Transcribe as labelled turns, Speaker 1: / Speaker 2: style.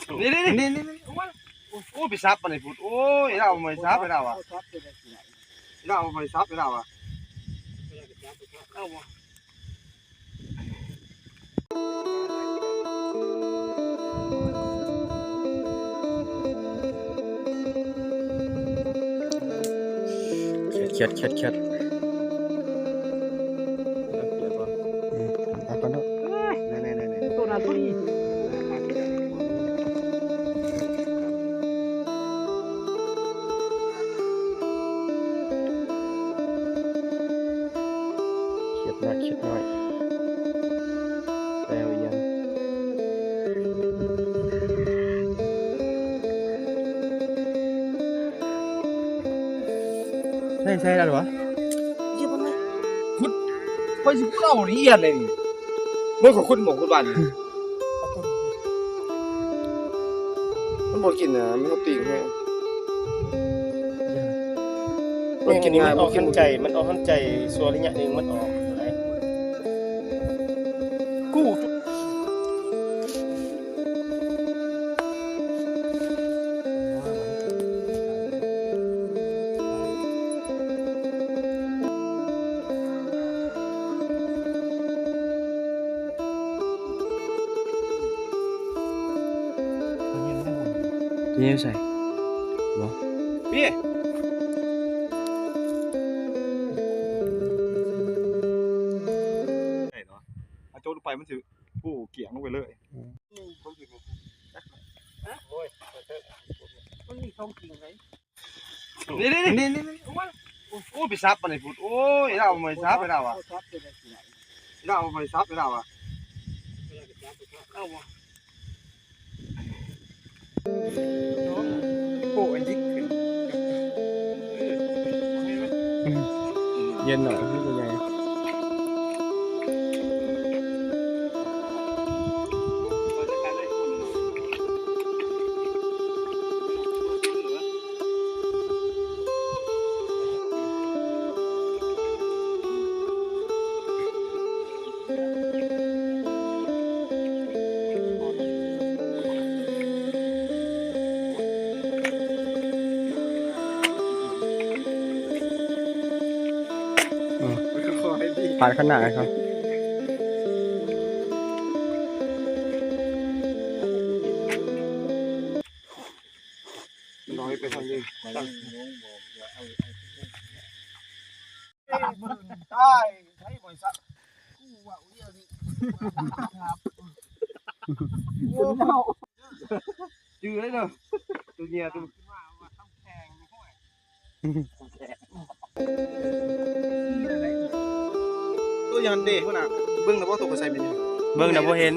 Speaker 1: นี่โอ้ไปซับปะนี่พุดโอ้ยเราไม่ซับไปแล้วอ่ะเราไม่ซับไปแล้วอ่ะ
Speaker 2: เครียดเอาก่อนเนาะ
Speaker 1: ตัวนั้นตัวนี้
Speaker 2: เครียดน้อยแล้วยังใช่แล้วหรอวะ
Speaker 1: พุดไปสิพุดเอานี่เอียดเลยนี่เมื่อของคุณหมอคุณบ้านมันบ่กินนะมันติ่งให้
Speaker 3: มันกินง่ายมันออกหันใจส่วนระยะหนึ่งมันออกอะไรกู้
Speaker 2: นี่ใส่บ่
Speaker 1: พี่ใช่เนาะอาโจลงไปมันถือผู้เกี่ยงลงไปเลยมันมีช่องจริงไหมนี่โอ้ไปซับปะนี่พุดโอ้ยเราไม่ซับไปแล้วอ่ะเราไม่ซับไปแล้วอ่ะโอ้ยยิ่งขึ้น
Speaker 2: เย็นหน่อยคือยังไงปาดขนาดครับ
Speaker 1: น้อยไปทางนี้ได้ใช้บริษัทกูว่าเรื่องนี้ครับจืดเลยเนอะตัวเนี้ยตัวตัวยันเด็กพวกน่ะเบิ้งแล้วว่าตัวกระใสเป็นยัง
Speaker 2: เบิ่งน่ะบ่เห็น